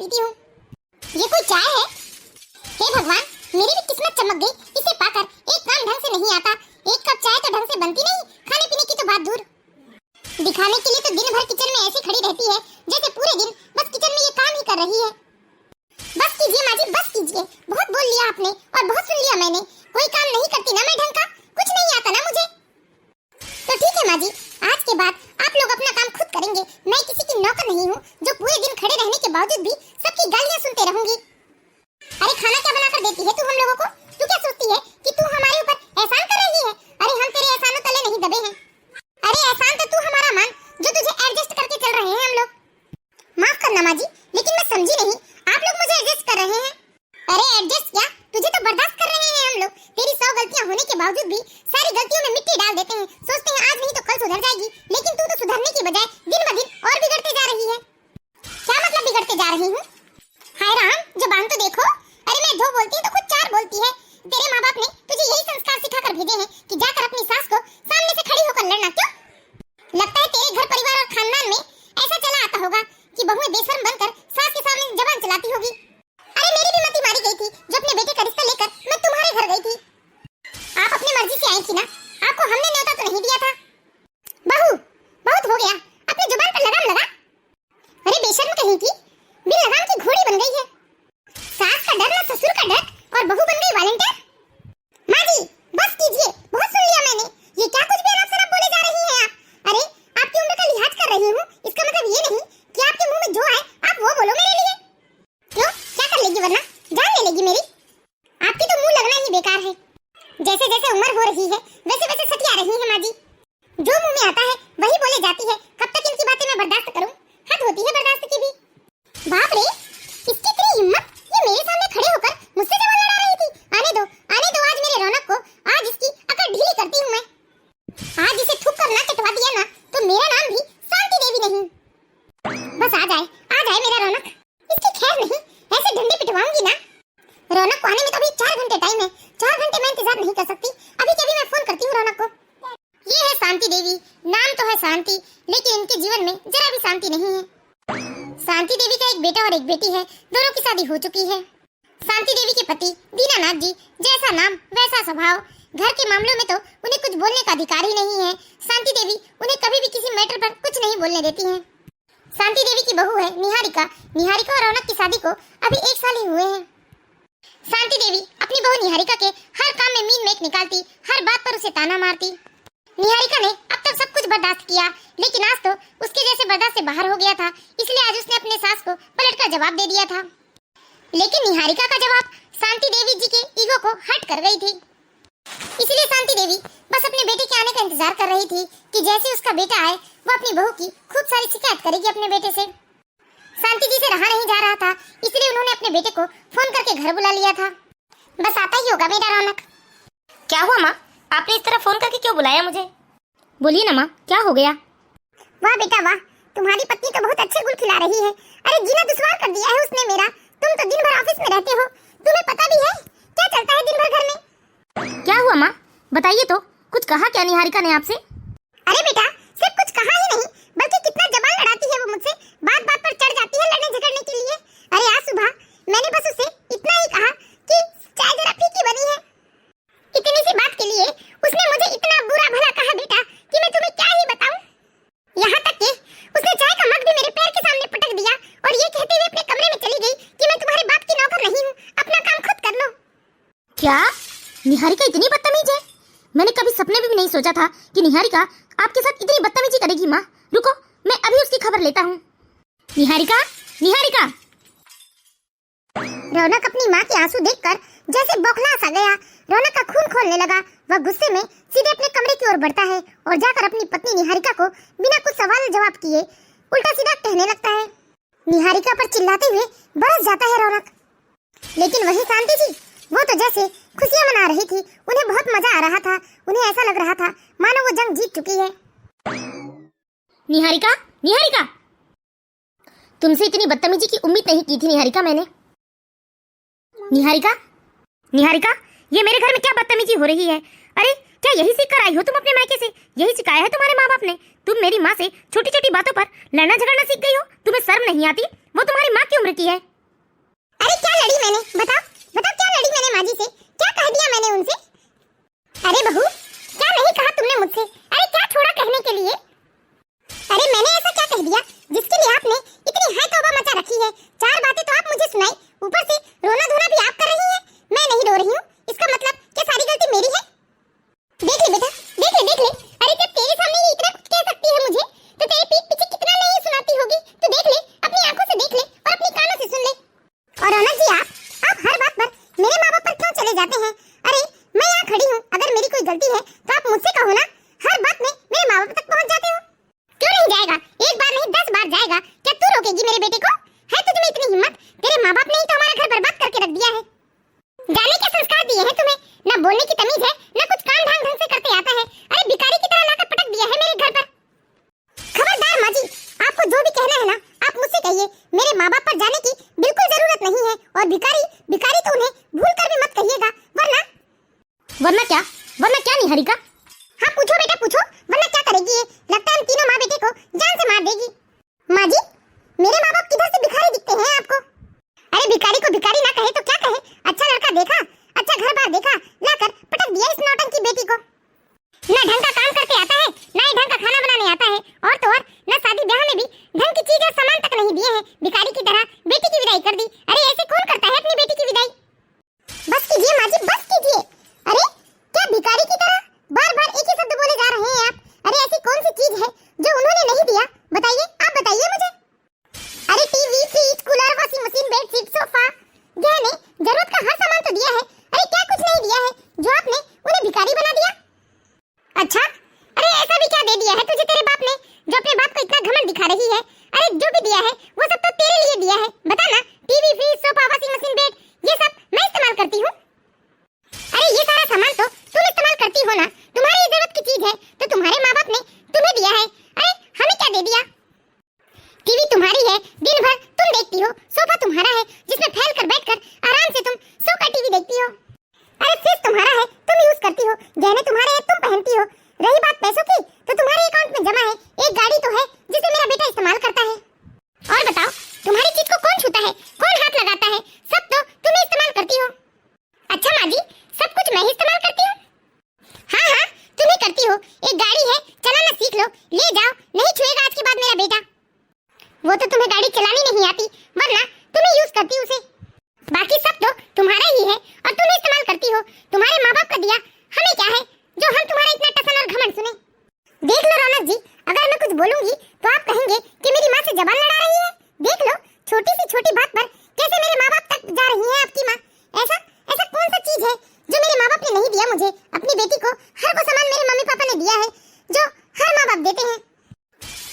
पीती हूँ। ये कोई चाय है? हे भगवान, मेरी भी किस्मत चमक गई। इसे पाकर एक काम ढंग से नहीं आता। एक कप चाय तो ढंग से बनती नहीं, खाने पीने की तो बात दूर। दिखाने के लिए तो दिन भर किचन में ऐसे खड़ी रहती है जैसे पूरे दिन बस किचन में ये काम ही कर रही है। बस कीजिए माँ जी, बस कीजिए। बहुत बोल लिया आपने और बहुत सुन लिया मैंने। कोई काम नहीं करती ना मैं ढंग का, कुछ नहीं आता ना मुझे। तो ठीक है माँ जी, आज के बाद आप लोग अपना काम खुद करेंगे। मैं किसी की नौकर नहीं हूँ जो पूरे दिन खड़े रहने के बावजूद भी सबकी गालियाँ सुनते रहूंगी। अरे खाना क्या बनाकर देती है तू हम लोगों को? तू क्या सोचती है कि तू हमारे ऊपर एहसान कर रही है? अरे हम तेरे एहसानों तले नहीं दबे हैं। अरे एहसान तो तू हमारा मान जो तुझे एडजस्ट करके चल रहे हैं हम लोग। माफ करना माँ जी, लेकिन मैं समझी नहीं, आप लोग मुझे एडजस्ट कर रहे हैं? अरे एडजस्ट क्या, तुझे तो बर्दाश्त कर रहे हैं हम लोग। तेरी 100 गलतियां होने के बावजूद भी सारी गलतियों में मिट्टी डाल देते हैं। सोचते हैं आज नहीं तो कल सुधर जाएगी, लेकिन तू तो सुधरने की बजाय दिन ब दिन और बिगड़ते जा रही है। क्या मतलब बिगड़ते जा रही हूँ? हाय राम, जुबान तो देखो। अरे मैं 2 बोलती हूँ तो खुद 4 बोलती है। तेरे माँ बाप ने तुझे यही संस्कार सिखाकर भेजे हैं कि जाकर अपनी सास को सामने से खड़ी होकर लड़ना। क्यों? लगता है तेरे घर परिवार और खानदान में ऐसा चला आता होगा कि बहुएं बेशर्म बनकर सास के सामने जबान चलाती होगी। अरे मेरी भी मती मारी गई थी जो अपने बेटे का रिश्ता लेकर मैं तुम्हारे घर गई थी। आप अपनी मर्जी से आई थी ना, आपको हमने न्योता तो नहीं दिया था। बहू, बहुत हो गया, अपनी जुबान पर लगाम लगा। अरे बेशर्म कहीं की, बिन लगाम की घोड़ी बन गई है। सास का डर ना ससुर का डर, और बहू बन गई वॉलंटियर। माँ जी बस कीजिए, बहुत सुन लिया मैंने। ये क्या कुछ भी अनाप शनाप बोले जा रही हैं आप? अरे आपकी उम्र का लिहाज कर रही हूँ, इसका मतलब ये नहीं कि आपके मुंह में जो आए आप वो बोलो मेरे लिए। क्यों, क्या कर लेगी वरना? जान ले लेगी मेरी? आपकी तो मुंह लगना ही बेकार है। जैसे जैसे उम्र हो रही है वैसे वैसे सटिया रही है माँ जी। जो मुंह में आता है वही बोले जाती है। कब तक इनकी बातें मैं बर्दाश्त करूं? हद होती है बर्दाश्त की भी। बाप रे, इसकी इतनी हिम्मत, ये मेरे सामने खड़े होकर मुझसे जबान लड़ा रही थी। आने दो आज मेरे रौनक को, आज इसकी अकड़ ढीली करती हूँ मैं। आज इसे थूक कर ना कटवा दिया ना तो मेरा नाम भी शांति देवी नहीं। बस आ जाए मेरा रौनक। इसकी खैर नहीं, ऐसे डंडे पिटवाऊंगी ना। रौनक को आने में तो अभी 4 घंटे टाइम है। 4 घंटे मैं इंतजार नहीं कर सकती। अभी के अभी मैं फोन करती हूँ रौनक को। ये है शांति देवी, नाम तो है शांति, लेकिन इनके जीवन में जरा भी शांति नहीं है। शांति देवी का एक बेटा और एक बेटी है, दोनों की शादी हो चुकी है। शांति देवी के पति दीनानाथ जी, जैसा नाम वैसा स्वभाव। घर के मामलों में तो उन्हें कुछ बोलने का अधिकार ही नहीं है। शांति देवी उन्हें कभी भी किसी मैटर पर कुछ नहीं बोलने देती हैं। शांति देवी की बहू है निहारिका। निहारिका और रौनक की शादी को अभी 1 साल ही हुए हैं। शांति देवी अपनी बहू निहारिका के हर काम में मीन मेक निकालती, हर बात पर उसे ताना मारती। निहारिका ने अब तक सब कुछ बर्दाश्त किया, लेकिन आज तो उसके जैसे बर्दाश्त से बाहर हो गया था। इसलिए आज उसने अपने सास को पलटकर जवाब दे दिया था। लेकिन निहारिका का जवाब शांति देवी जी के ईगो को हर्ट कर गई थी। इसलिए शांति देवी बस अपने बेटे के आने का इंतजार कर रही थी कि जैसे उसका बेटा आए वो अपनी बहू की खूब सारी शिकायत करेगी अपने बेटे से। शांति जी से रहा नहीं जा रहा था, इसलिए उन्होंने अपने बेटे को फोन करके घर बुला लिया था। बस आता ही होगा मेरा रौनक। क्या हुआ माँ, आपने इस तरह फोन करके क्यों बुलाया मुझे? बोलिए ना माँ, क्या हो गया? वाह बेटा वाह, तुम्हारी पत्नी तो बहुत अच्छे गुल खिला रही है। अरे जीना दुश्वार कर दिया है उसने मेरा। तुम तो दिन भर ऑफिस में रहते हो, तुम्हें पता भी है क्या चलता है दिन भर घर में? क्या हुआ माँ, बताइए तो। कुछ कहा क्या निहारिका ने आपसे? अरे बेटा, सिर्फ कुछ कहा ही नहीं बल्कि कितना जबान लड़ाती है वो मुझसे। बात बात पर चढ़ जाती है लड़ने झगड़ने के लिए। अरे आज सुबह मैंने बस उसे इतना ही कहा कि चाय जरा फीकी बनी है। इतनी सी बात के लिए उसने मुझे इतना बुरा भला कहा बेटा कि मैं तुम्हें क्या ही बताऊं। यहाँ तक कि उसने चाय का मग भी मेरे पैर के सामने पटक दिया और ये कहते हुए अपने कमरे में चली गई कि मैं तुम्हारे बाप की नौकर नहीं हूँ, अपना काम खुद कर लो। क्या निहारिका इतनी बदतमीज है? मैंने कभी सपने में भी नहीं सोचा था कि निहारिका आपके साथ इतनी बदतमीजी करेगी। माँ रुको, मैं अभी उसकी खबर लेता हूँ। निहारिका, निहारिका। रौनक अपनी माँ के आंसू देखकर जैसे बौखला सा गया। रौनक का खून खौलने लगा। वह गुस्से में सीधे अपने कमरे की ओर बढ़ता है और जाकर अपनी पत्नी निहारिका को बिना कुछ सवाल जवाब किए उल्टा सीधा कहने लगता है। निहारिका पर चिल्लाते हुए बरस जाता है रौनक। लेकिन वही शांति जी, वो तो जैसे खुशियां मना रही थी। उन्हें बहुत मजा आ रहा था। उन्हें ऐसा लग रहा था मानो वो जंग जीत चुकी है। निहारिका, निहारिका, तुमसे इतनी बदतमीजी की उम्मीद नहीं की थी निहारिका मैंने। निहारिका, निहारिका, ये मेरे घर में क्या बदतमीजी हो रही है? अरे क्या यही सीख कर आई हो तुम अपने मायके से? यही सिखाया है तुम्हारे माँ बाप ने? तुम मेरी माँ से छोटी छोटी बातों पर लड़ना झगड़ना सीख गई हो? तुम्हें शर्म नहीं आती? वो तुम्हारी माँ की उम्र की है। अरे क्या लड़ी मैंने, बताओ बताओ क्या लड़ी मैंने माँ जी से, क्या कह दिया मैंने उनसे? अरे बहू, क्या नहीं कहा तुमने मुझसे? अरे क्या छोड़ा कहने के लिए? अरे मैंने ऐसा क्या कह दिया जिसके लिए आपने इतनी हाय तौबा मचा रखी है? 4 बातें तो आप मुझे सुनाई, ऊपर से रोना धोना भी आप कर रही हैं। मैं नहीं रो रही हूँ, इसका मतलब क्या सारी गलती मेरी है? देख ले बेटा, देख ले देख ले। अरे जब तेरे सामने ये इतना कुछ कह सकती है मुझे, तो तेरे पीठ पीछे कितना नहीं सुनाती होगी। तो देख ले, अपनी आंखों से देख ले और अपनी कानों से सुन ले। और रौनक जी, आप हर बात पर मेरे माँ बाप पर क्यों चले जाते हैं? अरे मैं यहाँ खड़ी हूँ, अगर मेरी कोई गलती है तो आप मुझसे कहो ना। हर बात में मेरे माँ बाप तक पहुँच जाते हो। क्यों नहीं जाएगा? एक बार नहीं 10 बार जाएगा। क्या तू रोकेगी मेरे बेटे को? है तुझ में इतनी हिम्मत? तेरे माँ बाप ने ही तो हमारा घर बर्बाद करके रख दिया है। जाने के संस्कार दिए हैं तुम्हें, ना बोलने की तमीज है, ना कुछ काम ढंग से करते आता है। अरे भिखारी की तरह लाकर पटक दिया है मेरे घर पर। खबरदार माँ जी, आपको जो भी कहना है ना आप मुझसे कहिए। मेरे माँ बाप पर जाने की बिल्कुल जरूरत नहीं है। और भिखारी भिखारी तो उन्हें भूल कर भी मत कहिएगा, वरना क्या निहारिका? हाँ पूछो बेटा पूछो, वरना क्या करेगी ये? लगता है हम तीनों माँ बेटे को जान से मार देगी। माँ जी, मेरे माँ बाप किधर से भिखारी दिखते हैं आपको? अरे भिखारी को भिखारी ना कहे तो क्या कहे? अच्छा लड़का देखा, अच्छा घर बार देखा, लाकर पटक दिया इस नौटंकी बेटी को। ना ढंग का काम करते आता है, ना ही ढंग का खाना बनाने आता है, और तो और ना शादी ब्याह में भी ढंग की चीज और सामान तक नहीं दिए हैं। भिखारी की तरह बेटी की विदाई कर दी। अरे ऐसे कौन करता है अपनी बेटी की विदाई? बस कीजिए माँ जी, बस कीजिए। अरे क्या भिखारी की तरह बार बार एक ही शब्द बोले जा रहे हैं आप? अरे ऐसी कौन सी चीज है जो उन्होंने नहीं दिया? बताइए, आप बताइए मुझे। अरे TV, fridge, cooler, washing machine, bedsheet, sofa, गहने, जरूरत का हर सामान तो दिया है। अरे क्या कुछ नहीं दिया है जो आपने उन्हें भिखारी बना दिया? अच्छा, अरे ऐसा भी क्या दे दिया है तुझे तेरे बाप ने जो अपने बाप को इतना घमंड दिखा रही है? अरे जो भी दिया है वो सब तो तेरे लिए दिया है। बता ना, TV, fridge, sofa, washing machine, bed, ये सब मैं इस्तेमाल करती हूँ। अरे ये सारा सामान तो तुम इस्तेमाल करती हो ना, तुम्हारी जरूरत की चीज है तो तुम्हारे माँ बाप ने तुम्हें दिया है। अरे हमें क्या दे दिया? टीवी तुम्हारी है, दिन भर तुम देखती हो। सोफा तुम्हारा है जिसमें फैल कर बैठकर आराम से तुम सोकर टीवी देखती हो। अरे फ्रिज तुम्हारा है, तुम यूज करती हो। गहने तुम्हारे हैं, तुम पहनती हो। रही बात पैसों की, तो तुम्हारे अकाउंट में जमा है। एक गाड़ी तो है जिसे मेरा बेटा इस्तेमाल करता है। और बताओ, तुम्हारी चीज को कौन छूता है, कौन हाथ लगाता है? सब तो तुम इस्तेमाल करती हो। अच्छा माँ जी, सब कुछ मैं ही इस्तेमाल करती हूँ? हाँ हाँ, तुम ही करती हो। एक गाड़ी है, चलाना सीख लो, ले जाओ, नहीं छुएगा आज के बाद मेरा बेटा। वो तो तुम्हें गाड़ी चलानी नहीं आती, वरना तुम ही यूज करती उसे। बाकी सब तो तुम्हारा ही है और तुम इस्तेमाल करती हो। तुम्हारे माँ बाप का दिया हमें क्या है जो हम तुम्हारा इतना टसन और घमंड सुने? देख लो रौनक जी, अगर मैं कुछ बोलूंगी तो आप कहेंगे कि मेरी माँ से जबान लड़ा रही है। देख लो, छोटी सी छोटी बात पर कैसे मेरे माँ बाप तक जा रही है आपकी माँ। ऐसा ऐसा कौन सा चीज है जो मेरे माँ बाप ने नहीं दिया मुझे? अपनी बेटी को हर वो सामान मेरे मम्मी पापा ने दिया है जो हर माँ बाप देते हैं।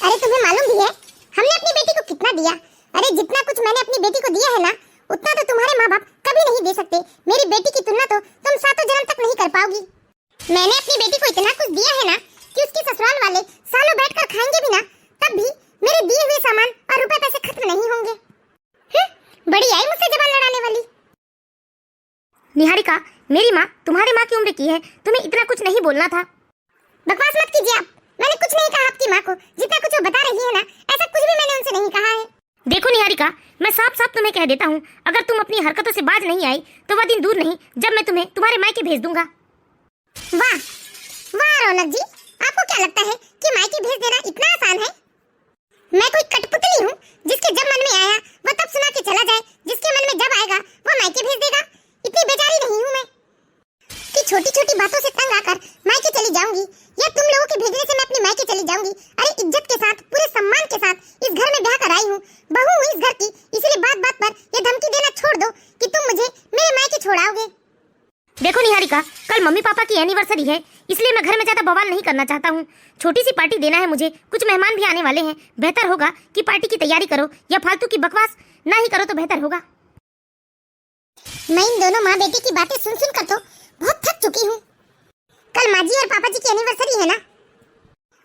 अरे तुम्हें मालूम भी है हमने अपनी बेटी को कितना दिया? अरे जितना कुछ मैंने अपनी बेटी को दिया है ना, उतना तो तुम्हारे माँ बाप कभी नहीं दे सकते। मेरी बेटी की तुलना तो तुम 7 जन्म तक नहीं कर पाओगी। मैंने अपनी बेटी को इतना कुछ दिया है ना कि उसके ससुराल वाले सालों बैठकर खाएंगे भी ना, तब भी मेरे दिए हुए सामान और रुपए पैसे खत्म नहीं होंगे। बड़ी आई मुझसे जबान लड़ाने वाली। निहारिका, मेरी माँ तुम्हारी माँ की उम्र की है, तुम्हें इतना कुछ नहीं बोलना था। बकवास मत कीजिए आप, मैंने कुछ नहीं कहा आपकी माँ को। जितना कुछ वो बता रही है ना, ऐसा कुछ भी मैंने उनसे नहीं कहा है। देखो निहारिका, मैं साफ साफ तुम्हें कह देता हूँ, अगर तुम अपनी हरकतों से बाज नहीं आई तो वह दिन दूर नहीं जब मैं तुम्हें तुम्हारे मायके भेज दूंगा। वाह वाह रौनक जी, आपको क्या लगता है कि मायके भेज देना इतना आसान है? मैं कोई कठपुतली हूँ जिसके जब मन में आया वो तब सुना के चला जाए, जिसके मन में जब आएगा वो मायके भेज देगा? इतनी बेचारी नहीं हूँ मैं कि छोटी छोटी बातों से तंग आकर मायके चली जाऊंगी, या तुम लोगों के भेजने से मैं अपनी मायके चली जाऊंगी। अरे इज्जत के साथ, पूरे सम्मान के साथ इस घर में ब्याह कर आई हूँ, बहू हूँ इस घर की, इसलिए बात बात पर ये धमकी देना छोड़ दो कि तुम मुझे मेरे मायके छोड़ाओगे। देखो निहारिका, कल मम्मी पापा की एनिवर्सरी है, इसलिए मैं घर में ज्यादा बवाल नहीं करना चाहता हूँ। छोटी सी पार्टी देना है मुझे, कुछ मेहमान भी आने वाले हैं। बेहतर होगा कि पार्टी की तैयारी करो, या फालतू की बकवास ना ही करो तो बेहतर होगा। मैं इन दोनों माँ बेटी की बातें सुन सुन कर तो बहुत थक चुकी हूँ। कल माँ जी और पापा जी की एनिवर्सरी है ना,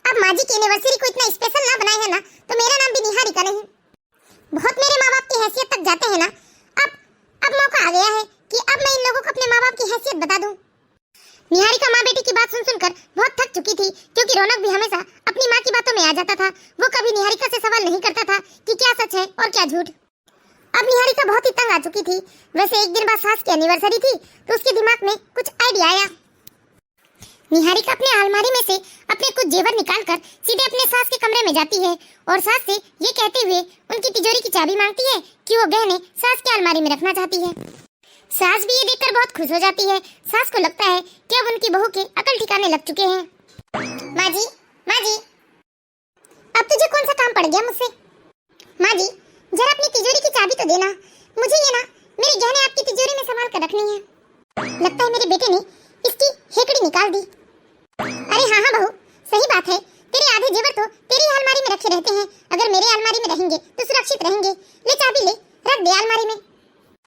अब माँ जी की एनिवर्सरी को इतना स्पेशल ना बनाए है ना, तो मेरा नाम भी निहारिका नहीं। बहुत मेरे माँ बाप की हैसियत तक जाते हैं ना। अब मौका आ गया है कि अब मैं इन लोगों को अपने माँ बाप की हैसियत बता दूं। निहारिका माँ बेटी की बात सुन सुनकर बहुत थक चुकी थी, क्योंकि रौनक भी हमेशा अपनी माँ की बातों में आ जाता था। वो कभी निहारिका से सवाल नहीं करता था कि क्या सच है और क्या झूठ। अब निहारिका बहुत ही तंग आ चुकी थी। वैसे एक दिन बाद सास की एनिवर्सरी थी तो उसके दिमाग में कुछ आइडिया आया। निहारिका अपने अलमारी में से अपने कुछ जेवर निकालकर सीधे अपने सास के कमरे में जाती है और सास से ये कहते हुए उनकी तिजोरी की चाबी मांगती है कि वो गहने सास की अलमारी में रखना चाहती है। सास भी ये देखकर बहुत खुश हो जाती है। सास को लगता है कि अब उनकी बहू के अकल ठिकाने लग चुके हैं। माँ जी, अब तुझे कौन सा काम पड़ गया मुझसे? माँ जी, जरा अपनी तिजोरी की चाबी तो देना। मुझे ये ना मेरे गहने आपकी तिजोरी में संभाल कर रखनी है। लगता है मेरे बेटे ने इसकी हेकड़ी निकाल दी। अरे हाँ बहू, सही बात है। तेरे आधे जेवर तो तेरी अलमारी में रखे रहते हैं। अगर मेरे अलमारी में रहेंगे तो सुरक्षित रहेंगे। ले चाबी ले, रख दे अलमारी में।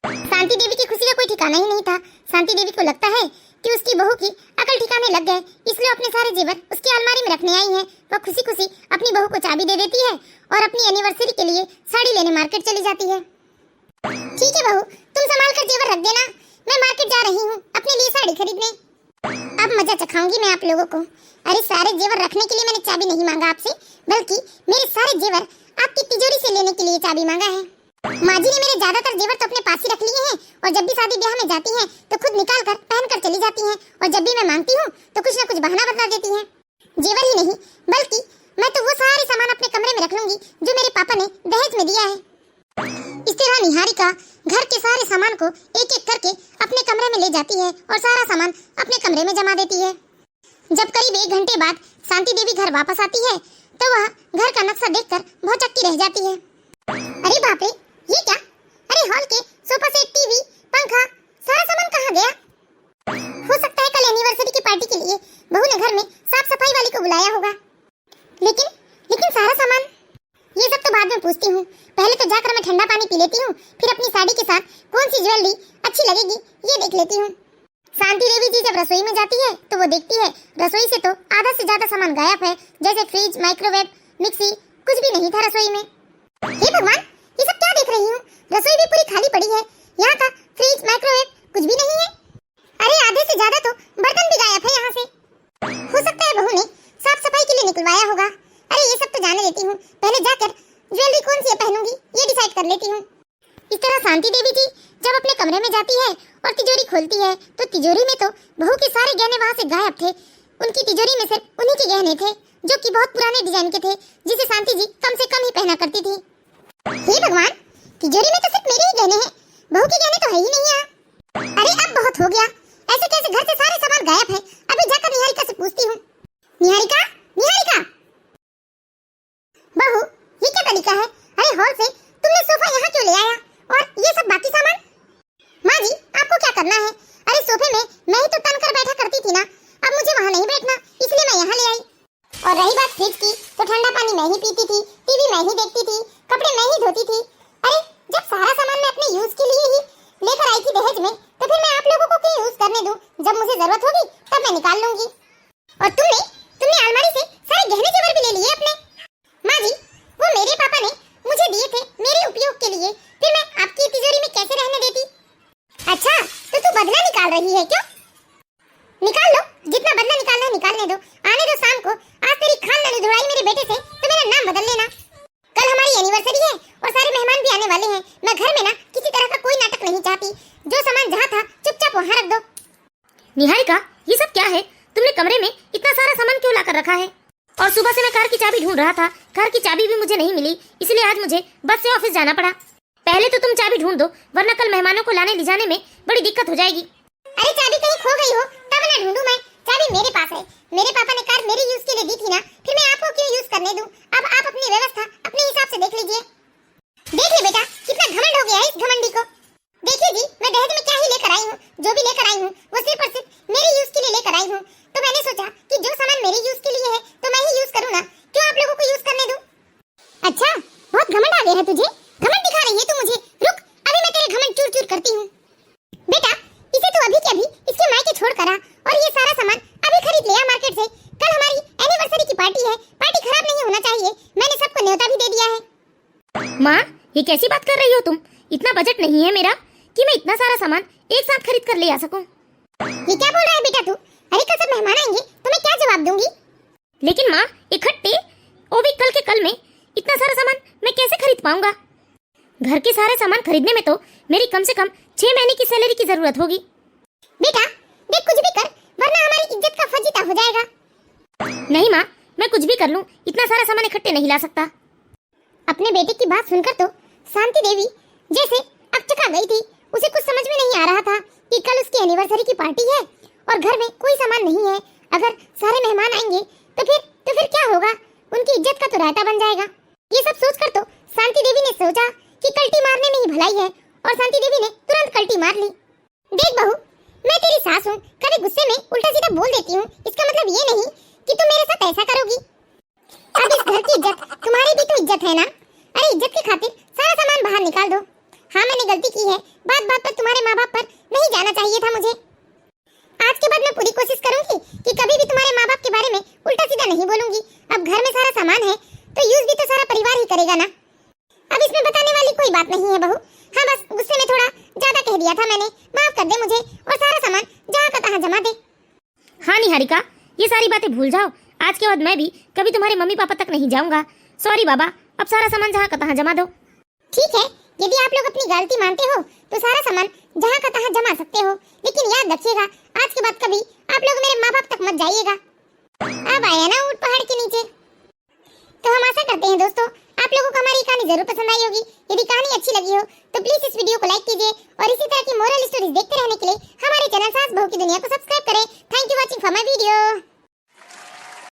शांति देवी की खुशी का कोई ठिकाना ही नहीं था। शांति देवी को लगता है कि उसकी बहू की अकल ठिकाने लग गए, इसलिए अपने सारे जेवर उसकी अलमारी में रखने आई है। वह खुशी खुशी अपनी बहू को चाबी दे देती है और अपनी एनिवर्सरी के लिए साड़ी लेने मार्केट चली जाती है। ठीक है बहू, तुम संभाल कर जेवर रख देना। मैं मार्केट जा रही हूँ अपने लिए साड़ी खरीदने। अब मजा चखाऊंगी मैं आप लोगों को। अरे सारे जेवर रखने के लिए मैंने चाबी नहीं मांगा आपसे, बल्कि मेरे सारे जेवर आपकी तिजोरी से लेने के लिए चाबी मांगा है। माँ जी ने मेरे ज्यादातर जेवर तो अपने पास ही रख लिए हैं और जब भी शादी ब्याह में जाती हैं तो खुद निकाल कर पहन कर चली जाती हैं और जब भी मैं मांगती हूँ तो कुछ न कुछ बहाना बता देती हैं। जेवर ही नहीं बल्कि मैं तो वो सारे सामान अपने कमरे में रख लूंगी जो मेरे पापा ने दहेज में दिया है। इस तरह निहारिका घर के सारे सामान को एक एक करके अपने कमरे में ले जाती है और सारा सामान अपने कमरे में जमा देती है। जब करीब 1 घंटे बाद शांति देवी घर वापस आती है तो वह घर का नक्शा देखकर बहुत चक्की रह जाती है। अरे बाप रे, ये क्या? अरे हॉल के सोफा सेट, टीवी, पंखा, सारा सामान कहाँ गया? हो सकता है कल एनिवर्सरी की पार्टी के लिए बहू ने घर में साफ सफाई वाली को बुलाया होगा। लेकिन सारा सामान, ये सब तो बाद में पूछती हूँ। पहले तो जाकर मैं ठंडा पानी पी लेती हूँ, फिर अपनी साड़ी के साथ कौन सी ज्वेलरी अच्छी लगेगी ये देख लेती हूँ। शांति देवी जी जब रसोई में जाती है तो वो देखती है रसोई से तो आधा से ज्यादा सामान गायब है, जैसे फ्रिज, माइक्रोवेव, मिक्सी, कुछ भी नहीं था रसोई में। हे भगवान, ये सब क्या देख रही हूँ? रसोई भी पूरी खाली पड़ी है। यहाँ का फ्रिज, माइक्रोवेव कुछ भी नहीं है। अरे आधे से ज्यादा तो बर्तन भी गायब है यहाँ से। हो सकता है बहू ने साफ सफाई के लिए निकलवाया होगा। अरे ये सब तो जाने देती हूँ, पहले जाकर ज्वेलरी कौन सी पहनूंगी ये डिसाइड कर लेती हूँ। इस तरह शांति देवी जी जब अपने कमरे में जाती है और तिजोरी खोलती है तो तिजोरी में तो बहू के सारे गहने वहाँ से गायब थे। उनकी तिजोरी में सिर्फ उन्हीं के गहने थे जो कि बहुत पुराने डिजाइन के थे, जिसे शांति जी कम से कम ही पहना करती थी। हे भगवान, तिजोरी में तो सिर्फ मेरे ही गहने हैं, बहू के गहने तो है ही नहीं यहाँ। अरे अब बहुत हो गया, ऐसे कैसे घर से सारे सामान गायब है? अभी जाकर निहारिका से पूछती हूँ। निहारिका, बहू ये क्या तरीका है? अरे हॉल से तुमने सोफा यहाँ क्यों ले आया और ये सब बाकी सामान? माँ जी आपको क्या करना है? अरे सोफे में मैं ही तो तन कर बैठा करती थी ना, अब मुझे वहाँ नहीं बैठना, इसलिए मैं यहाँ ले आई। और रही बात फ्रिज की, तो ठंडा पानी मैं ही पीती थी, टीवी मैं ही देखती थी, कपड़े मैं ही धोती थी। अरे जब सारा सामान मैं अपने यूज के लिए ही लेकर आई थी दहेज में, तो फिर मैं आप लोगों को क्यों यूज करने दूं? जब मुझे जरूरत होगी तब मैं निकाल लूंगी। और तुमने अलमारी से सारे गहने जेवर भी ले लिए अपने। माँ जी वो मेरे पापा ने मुझे दिए थे मेरे उपयोग के लिए, फिर मैं आपकी तिजोरी में कैसे रहने देती? अच्छा तो तू बदला निकाल रही है क्यों? निकाल लो, जितना बदला निकालना है निकालने दो। आने दो शाम को, आज तेरी खान नहीं धुलाई मेरे बेटे से तो मेरा नाम बदल लेना। कल हमारी एनिवर्सरी है और सारे मेहमान भी आने वाले हैं। मैं घर में ना किसी तरह का कोई नाटक नहीं चाहती। जो सामान जहाँ था चुपचाप वहाँ रख दो। निहारिका ये सब क्या है? तुमने कमरे में इतना सारा सामान क्यों लाकर रखा है? और सुबह से मैं कार की चाबी ढूंढ रहा था, कार की चाबी भी मुझे नहीं मिली, इसलिए आज मुझे बस से ऑफिस जाना पड़ा। पहले तो तुम चाबी ढूंढ दो, वरना कल मेहमानों को लाने ले जाने में बड़ी दिक्कत हो जाएगी। अरे चाबी कहीं खो गई हो तब ना ढूंढूं मैं? चाबी मेरे पास है। मेरे पापा ने कार मेरे यूज के लिए दी थी ना, फिर मैं आपको क्यों यूज करने दूं? अब आप अपनी व्यवस्था अपने हिसाब से देख लीजिए। देख ले बेटा, कितना घमंड हो गया है इस घमंडी को। देखिए जी, मैं दहेज में क्या ही लेकर आई हूँ, जो भी लेकर आई हूँ वो सिर्फ और सिर्फ मेरे यूज के लिए लेकर आई हूँ। तो मैंने सोचा कि जो सामान मेरे यूज के लिए है तो मैं ही यूज करूँ ना, क्यों आप लोगों को यूज करने दूं? अच्छा बहुत घमंड आ गया है तुझे, घमंड दिखा रही है तू मुझे। रुक, अभी मैं तेरे घमंड चूर चूर करती हूँ। बेटा इसे तो अभी के अभी इसके मायके छोड़ कर आ और ये सारा सामान अभी खरीद लिया मार्केट से। कल हमारी एनिवर्सरी की पार्टी है, पार्टी खराब नहीं होना चाहिए। मैंने सबको न्योता भी दे दिया है। माँ ये कैसी बात कर रही हो तुम? इतना बजट नहीं है मेरा कि मैं इतना सारा सामान एक साथ खरीद कर ले आ सकूं। ये क्या बोल रहा है बेटा तू? अरे कल सब मेहमान आएंगे तो मैं क्या जवाब दूंगी? लेकिन माँ इकट्ठे, वो भी कल के कल में इतना सारा सामान मैं कैसे खरीद पाऊंगा? घर के सारे सामान खरीदने में तो मेरी कम से कम 6 महीने की सैलरी की जरूरत होगी। बेटा देख कुछ भी कर, वरना हमारी इज्जत का फजीता हो जाएगा। नहीं माँ, मैं कुछ भी कर लूँ, इतना सारा सामान इकट्ठे नहीं ला सकता। अपने बेटे की बात सुनकर तो शांति देवी जैसे अकचका गई थी। उसे कुछ समझ में नहीं आ रहा था कि कल उसकी एनिवर्सरी की पार्टी है और घर में कोई सामान नहीं है। अगर सारे मेहमान आएंगे तो फिर क्या होगा? उनकी इज्जत का तो रायता बन जाएगा। ये सब सोचकर तो शांति देवी ने सोचा कि कल्टी मारने में ही भलाई है, और शांति देवी ने तुरंत कल्टी मार ली। देख बहू, मैं तेरी सास हूँ, कभी गुस्से में उल्टा सीधा बोल देती हूँ, इसका मतलब ये नहीं कि तुम मेरे साथ ऐसा करोगी। अब इस घर की इज्जत तुम्हारी भी तो इज्जत है ना? अरे इज्जत की खातिर सारा सामान बाहर निकाल दो। हाँ मैंने गलती की है, बात बात पर तुम्हारे माँ बाप पर नहीं जाना चाहिए था मुझे। आज के बाद मैं पूरी कोशिश करूंगी कि कभी भी तुम्हारे माँ बाप के बारे में उल्टा सीधा नहीं बोलूंगी। अब घर में सारा सामान है तो यूज भी तो सारा परिवार ही करेगा ना। अब इसमें बताने वाली कोई बात नहीं है बहू। हाँ बस गुस्से में थोड़ा ज्यादा कह दिया था मैंने, माफ कर दे मुझे और सारा सामान जहाँ का तहाँ जमा दे। हाँ निहारिका, ये सारी बातें भूल जाओ। आज के बाद मैं भी कभी तुम्हारे मम्मी पापा तक नहीं जाऊंगा। सॉरी बाबा, अब सारा सामान जहाँ का तहाँ जमा दो। ठीक है, यदि आप लोग अपनी गलती मानते हो तो सारा सामान जहाँ का तहाँ जमा सकते हो, लेकिन याद रखिएगा आज के बाद कभी आप लोग मेरे माँ बाप तक मत जाइएगा। अब आया ना ऊंट पहाड़ के नीचे। तो हम आशा करते हैं दोस्तों आप लोगों को हमारी कहानी जरूर पसंद आई होगी। यदि कहानी अच्छी लगी हो तो प्लीज इस वीडियो को लाइक कीजिए और इसी तरह की मोरल स्टोरीज देखते रहने के लिए हमारे चैनल सास बहू की दुनिया को सब्सक्राइब करें। Thank you watching for my video.